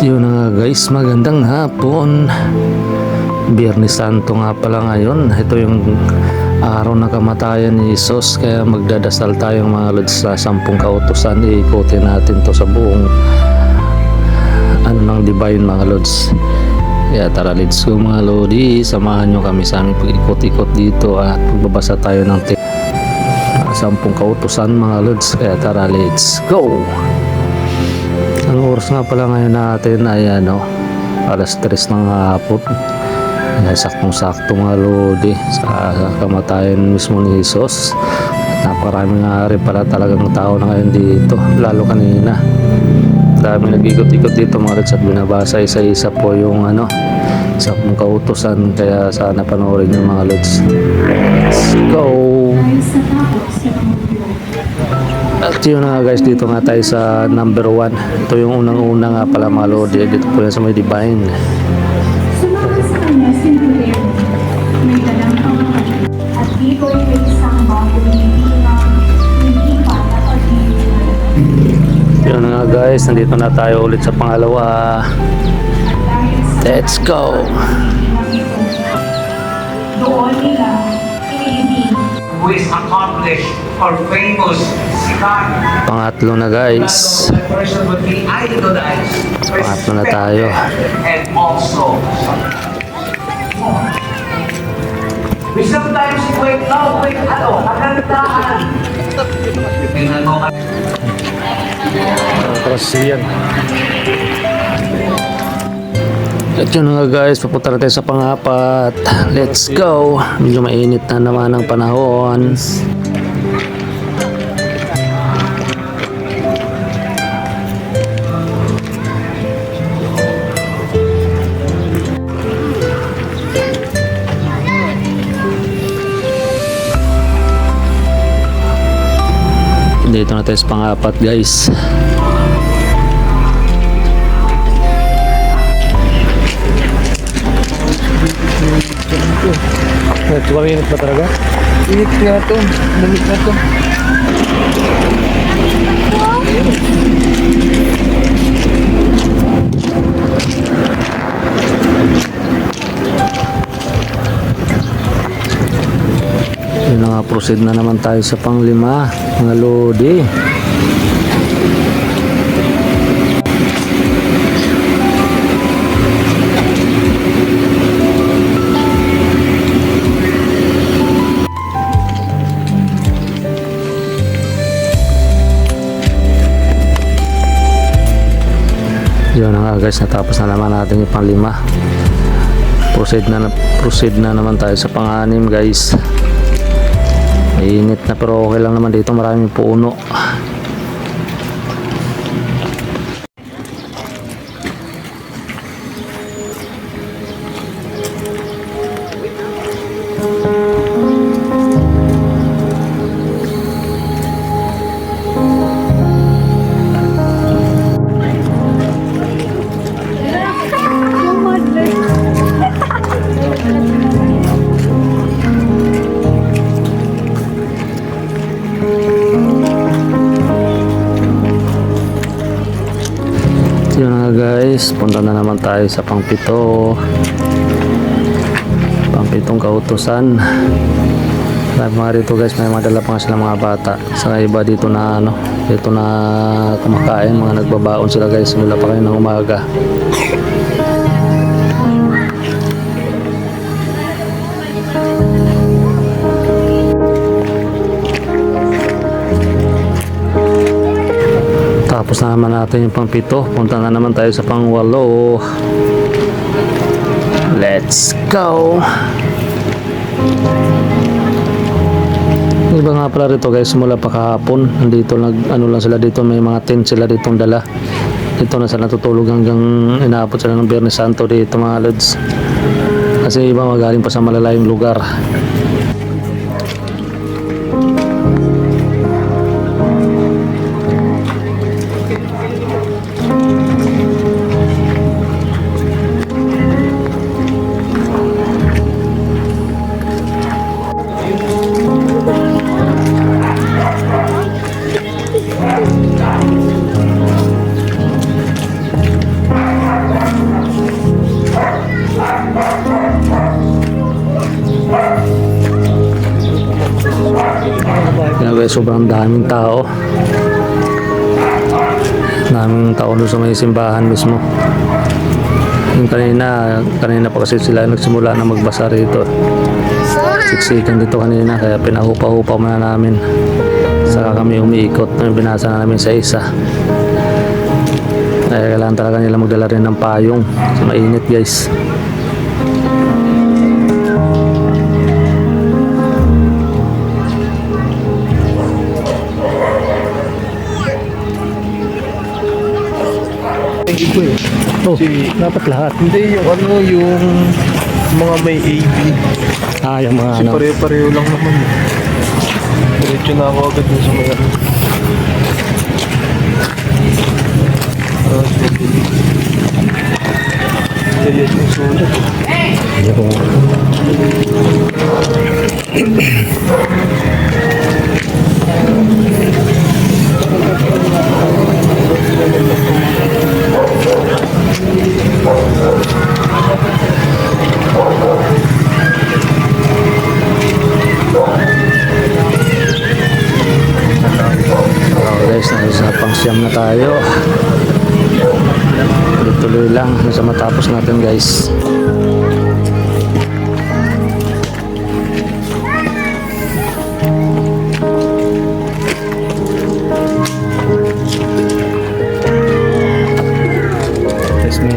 Yun na nga guys, magandang hapon. Biyernes Santo nga pala ngayon. Ito yung araw na kamatayan ni Jesus. Kaya magdadasal tayong mga lods sa 10 kautusan. Iikutin natin to sa buong ng divine mga lods. Kaya tara, let's go mga lodi. Samahan nyo kami sa aming pag-ikot-ikot dito at magbabasa tayo ng 10 kautusan mga lods. Kaya tara, let's go. Ang oras nga pala ngayon natin ay alas 3 ng hapon. Saktong-sakto mga lodi sa kamatayan mismo ni Jesus. At napakarami nga rin pala talagang tao na ngayon dito, lalo kanina. Dami nag-ikot-ikot dito mga lods at binabasa isa-isa po yung 10 kautusan. Kaya sana panoorin yung mga lods. Let's go! At yun na guys, dito nga tayo sa number 1. Ito yung unang-una nga pala mga lodi. Dito po yan sa may divine. Sumama sa kanya sintulir, may dalang pangalan, at dito ay may isang bagong hindi pa napag-iiwan. Yun na nga guys, nandito na tayo ulit sa pangalawa. Let's go! Doon nila iniibig. Who is accomplished or famous, sikat. Pangatlo na guys. That person would be idolized, Pangatlo na tayo. and also we sometimes wait kagandahan. Tingnan mo Tapos yan. At yun na nga guys, papunta na tayo sa pang-apat. Let's go! Medyo mainit na naman ang panahon. Dito na tayo sa pang-apat guys. Init ba talaga? Init nga to. Lamig na to. Yun na nga, proceed na naman tayo sa pang-5 mga lodi. Yun na nga guys, natapos na naman natin yung pang-5. Proceed na naman tayo sa pang-6 guys. Mainit na pero okay lang naman dito, maraming puno. Yun na guys, punta na naman tayo sa pang-7 kautusan. Sabi mga rito guys, may madala pa nga sila mga bata. Sa iba dito na dito na kumakain, mga nagbabaon sila guys mula pa kayo ng umaga. Tapos na naman natin yung pang-7. Punta na naman tayo sa pang-8. Let's go! Iba nga pala rito guys, mula pa kahapon nandito lang sila dito, may mga tent sila ditong dala. Dito na sila natutulog hanggang inaabot sila ng Biyernes Santo dito mga lods. Kasi iba magaling pa sa malalayong lugar. guys, sobrang daming tao. Daming tao doon sa may simbahan mismo. Yung kanina pa kasi sila nagsimula na magbasa rito. Siksikan dito kanina, kaya pinahupa-hupa muna namin. Saka kami umiikot, binasa na namin sa isa. Kaya kailangan talaga nila magdala rin ng payong. So, mainit guys. Iba eh. Oh, dapat lahat. Hindi yung ano, yung mga may AB. Yung mga Kasi pare-pareho lang naman. Diretso na ako agad dun sa mga. Kaya yung sulat. Hindi ko guys, nasa pang-siyam na tayo. Tuloy lang sa matapos natin guys. Test me.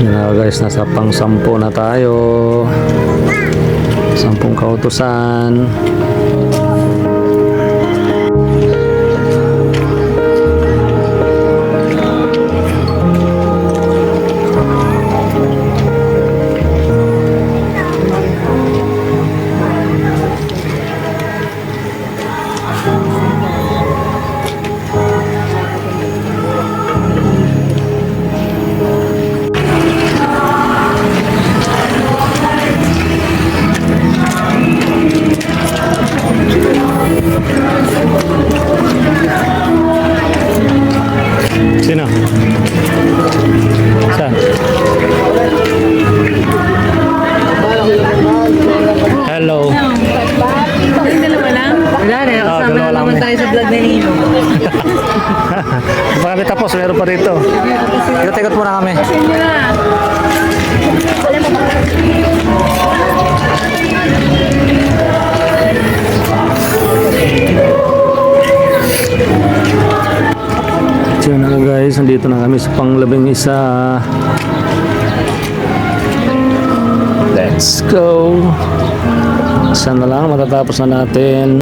Yan na guys, nasa pang-sampu na tayo. 10 kautusan. Sino? Saan? Hello. Yung dalawa lang? Wala na, kasama dalawa na lang naman eh. tayo sa vlog na Nino. Baka kami tapos, meron pa rito. Ikot-ikot muna kami. Sige na. So yun na guys, nandito na kami sa pang-11. Let's go. Isa na lang, matatapos na natin.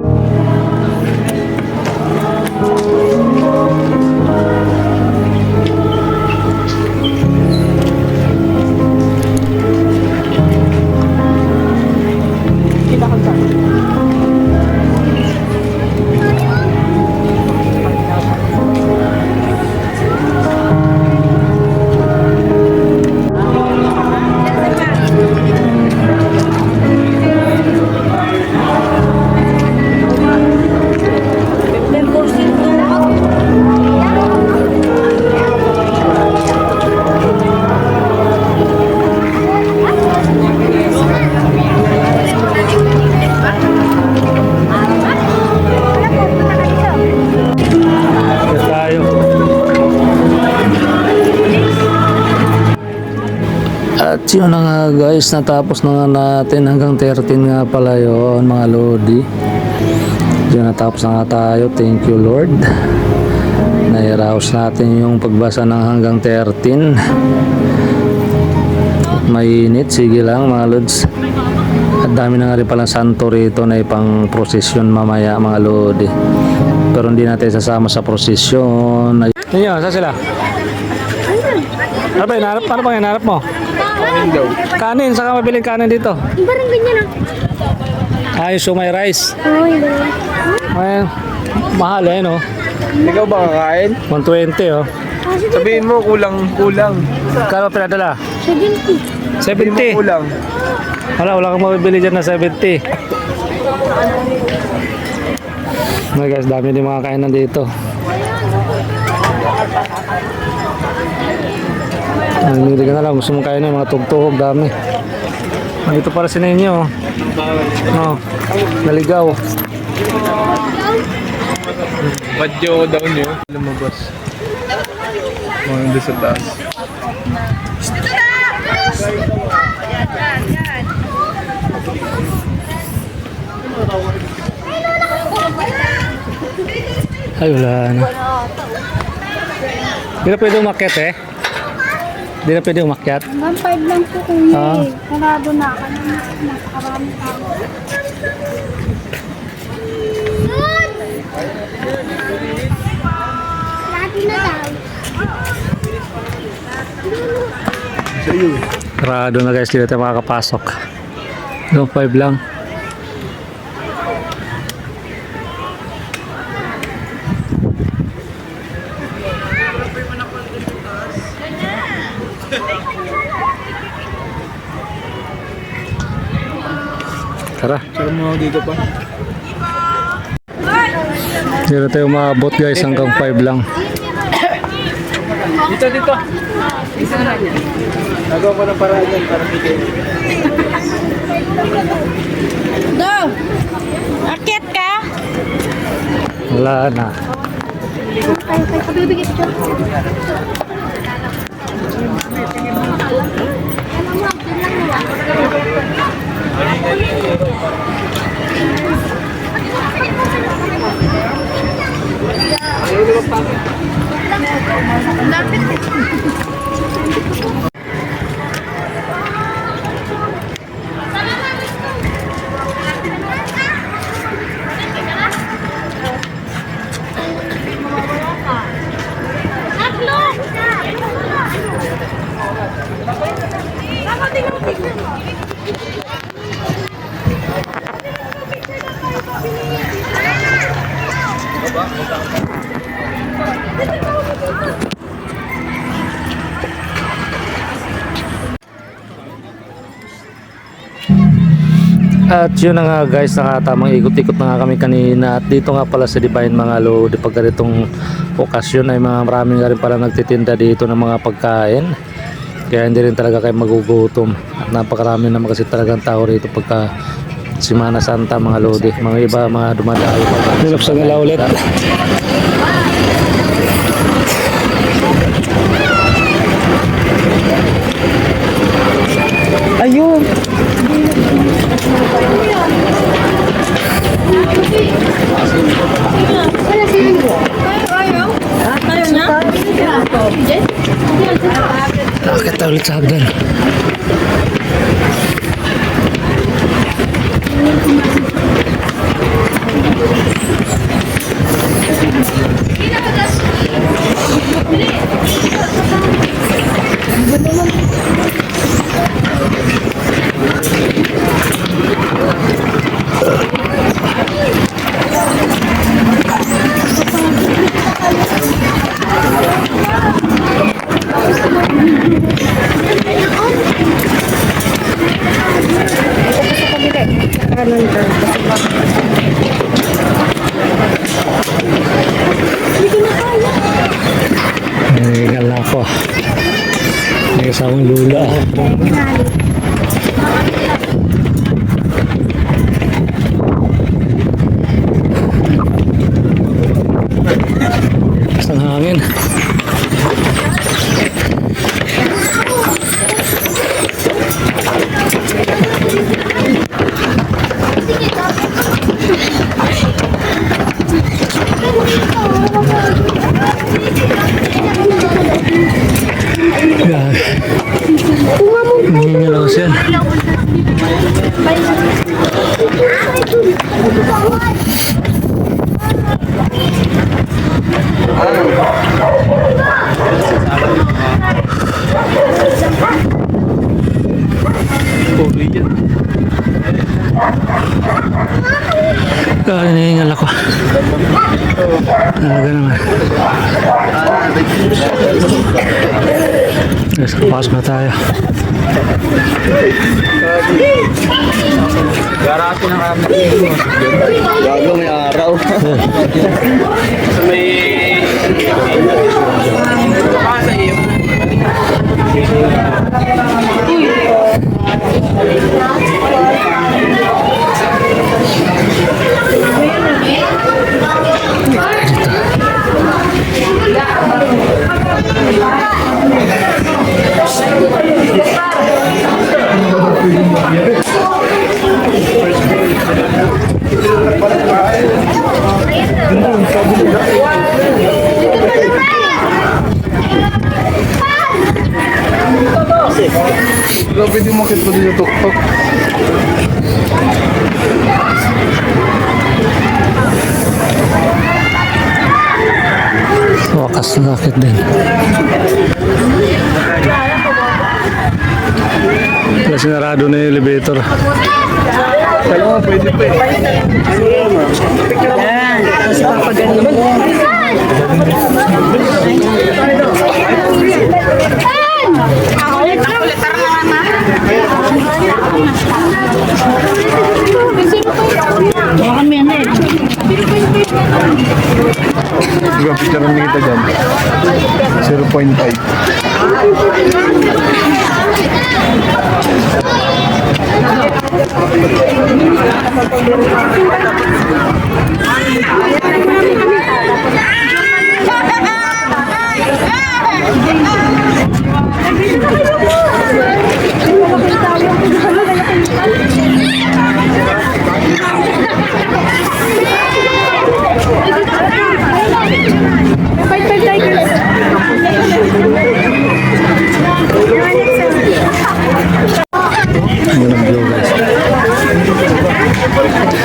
At yun na nga guys, natapos na nga natin hanggang 13 nga pala yun mga lodi. Yun, natapos na nga tayo. Thank you Lord. Nairaos natin yung pagbasa ng hanggang 13. Mainit, sige lang mga lods. At dami na nga rin palang santo rito na ipang prosesyon mamaya mga lodi. Pero hindi natin sasama sa prosesyon. Yun, saan sila? Ano ba hinarap? Ano bang hinarap mo? Kanin daw. Kanin, saka mabiling kanin dito. Parang ganyan ah. Ay, so may rice. Oo, yun ba? Ay, mahal eh, no? Ikaw ba kakain? 120, oh. Sabihin mo kulang. Kano pinadala? 70. Sabihin mo 70. kulang. Wala kang mabibili dyan na 70. Ay guys, dami din mga kainan dito. Hindi ka na lang, gusto mong kainin mga tugtog, dami. Dito para sa ninyo. Oh, naligaw. Madyo daw niyo. Lumabas. Mga hindi sa taas. Ay, wala na. Hindi na pwede umakyat eh. Hindi na pwede umakyat. 1.5 lang po kuya. Ah. Sarado na ka na. Napakarami tao. Lagi na daw. Sarado na guys, hindi na tayo makakapasok. 5 lang. Tara. Saan mo dito pa? Hindi na tayo maabot guys, hanggang 5 lang. Dito. Nagawa ko ng paraan yan para bigay. Go! Akit ka? Wala na. Kabibigit ko. At yun na nga guys, nakatamang ikot-ikot na nga kami kanina. At dito nga pala sa Divine mga lodi, pag ganitong okasyon ay mga maraming nga rin pala nagtitinda dito ng mga pagkain. Kaya hindi rin talaga kayo magugutom. At napakarami naman kasi talagang tao rito pagka Semana Santa mga lodi. Mga iba mga dumadayo pa. Nilapsan nila ulit. Ayun! Nakakit tayo ulit sa hagdan. Nahingal na ako. May kasamang lula. Isang hangin. Yan. Nahingal ako siya. Nahingal ako. Talaga naman. Yes, kapasok na tayo. Garati ng kami. Gago may araw. May... Sa iyo. Wala pwede makit pa din sa tuktok. Wakas na sakit din. Wala sinarado na yung elevator. Kala mo pwede pa eh. Yan. Tapos papagaling mo. Baka kami yan eh. Sige, picture namin kita dyan. 0.5. Yun ang view guys.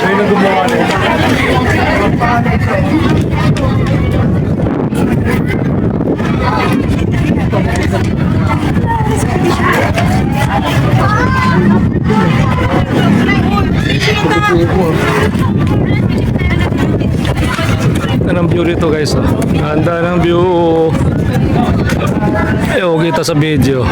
May na gumawa na eh. Yan ang view rito guys. Oh. Ganda ng view. Ayaw kita sa video.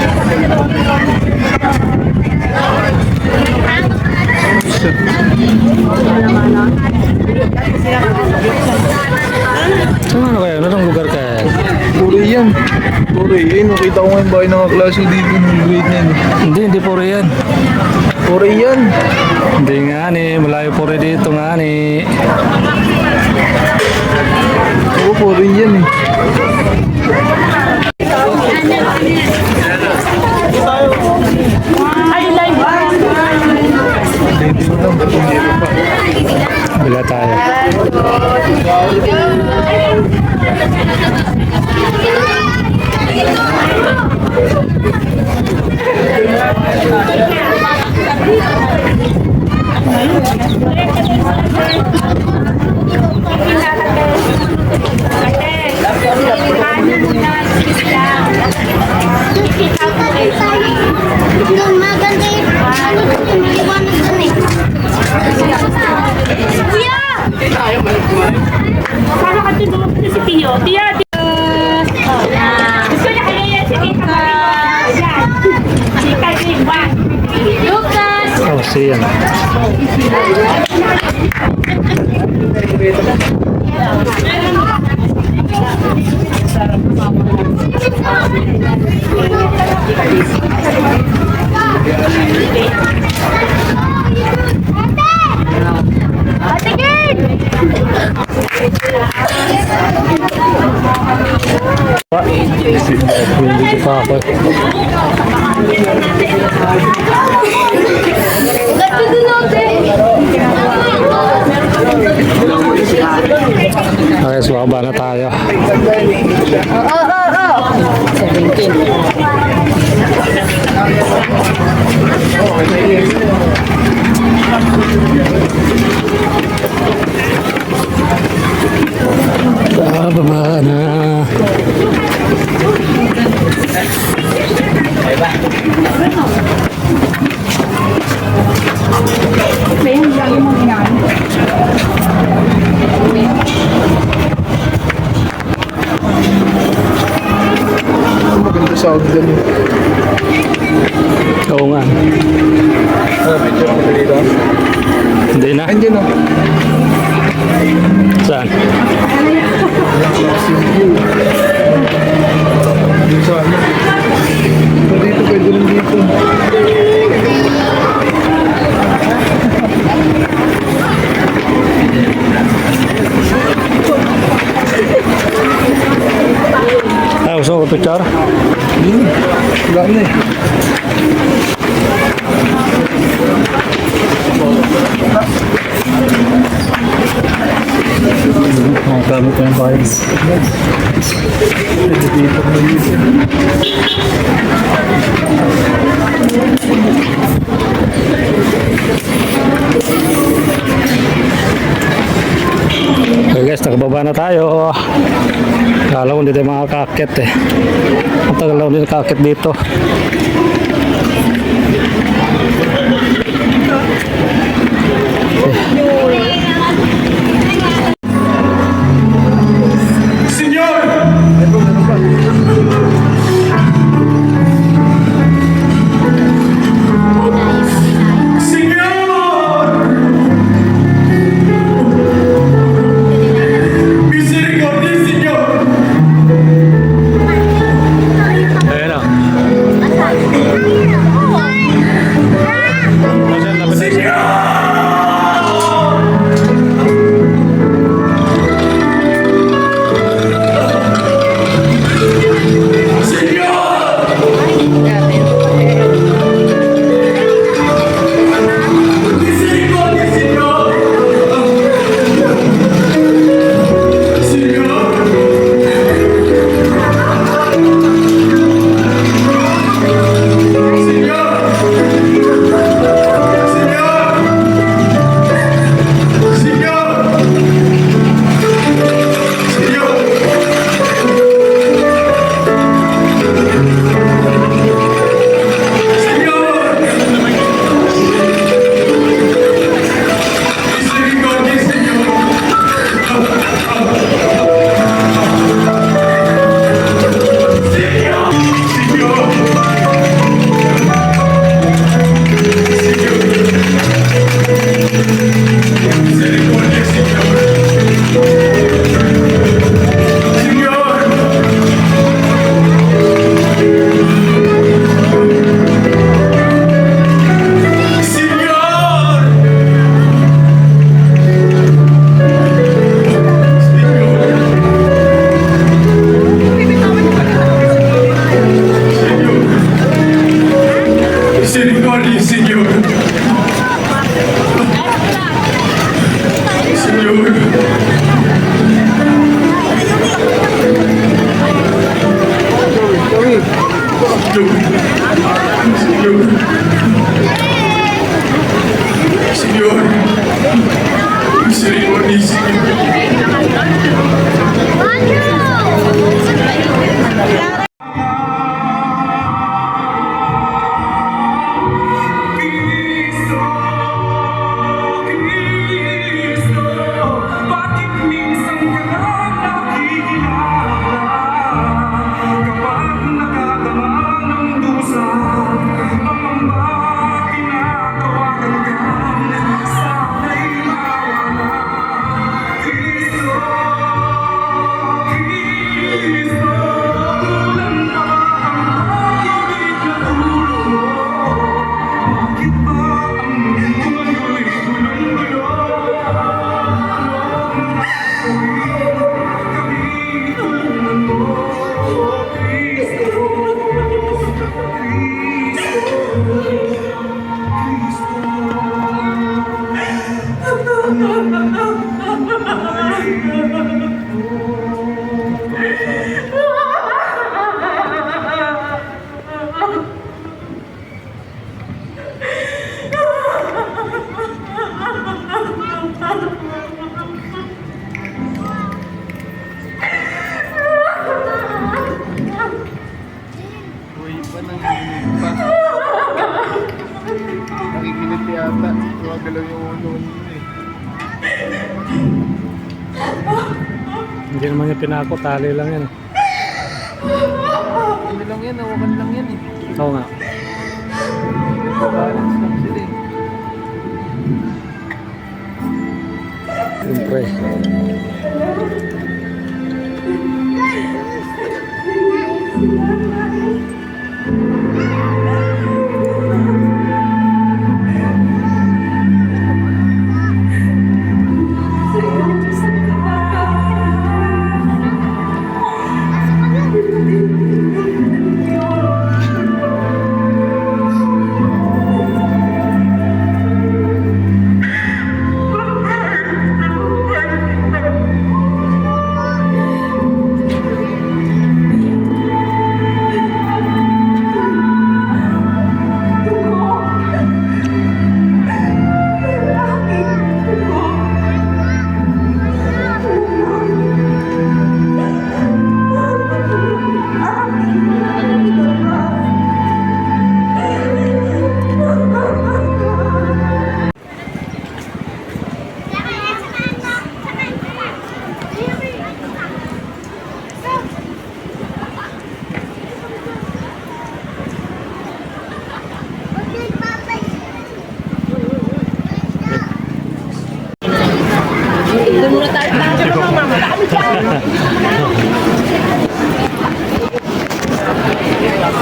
Ano kaya? Anong lugar kaya? Puro yan. Puro yan. Nakita ko nga yung bahay ng kaklase dito ng grade na yun. Hindi puro yan. Puro yan. Hindi nga ni, malayo puro dito nga ni. Oo, puro yan eh. Hindi mo lang, ba't hindi mo pa? Bila tayo. Doon, maganda yung ano doon, maliwanag doon eh. Kuya! Paano ka tinulog na si Pio? Tia! Gusto na kayo yan si Tita. Yan. Si Tita. Lucas! Oh, siya. Ate Gid! Hindi pa ako. Gato doon natin! Okay, so baba na tayo. Baba na. Maganda sound dyan eh. Oo nga. Ah, picture mo dito. Hindi na. Andyan o. Saan? Dito ano. Dito pwede rin dito. Ah, gusto ko picture? Wala na eh. Ang gamit ko yung vibes. Dito na dito. Nakababa na tayo. Kala ko hindi tayo makakakit eh. Ang tagal lang din nakakit dito. Ayan o. Nasaan na ba tayo? Nakikilit yata. Gumagalaw yung ulo niya eh. Hindi naman niya pinako, tali lang yan. Ano lang yan, hawakan lang yan eh. Oo nga. Balance lang sila eh. Siyempre.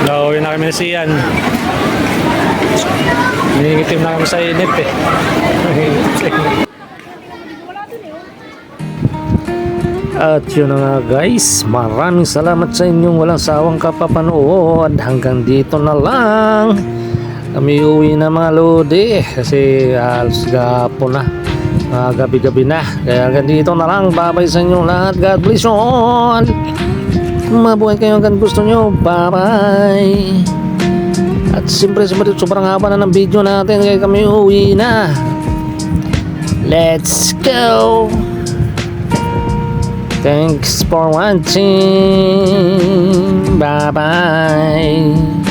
Nauwi na kami si Ian. Nangingitim na kami sa init eh. Nangingitim sa init. At yun na nga guys, maraming salamat sa inyong walang sawang kapapanood. Hanggang dito na lang. Kami uwi na mga lodi kasi halos gapon na. Gabi-gabi na. Kaya hanggang dito na lang. Bye-bye sa inyong lahat. God bless you all. Mabuhay kayo hanggang gusto nyo. Bye-bye. At siyempre sobrang haba na ng video natin. Kaya kami uwi na. Let's go. Thanks for watching. Bye-bye.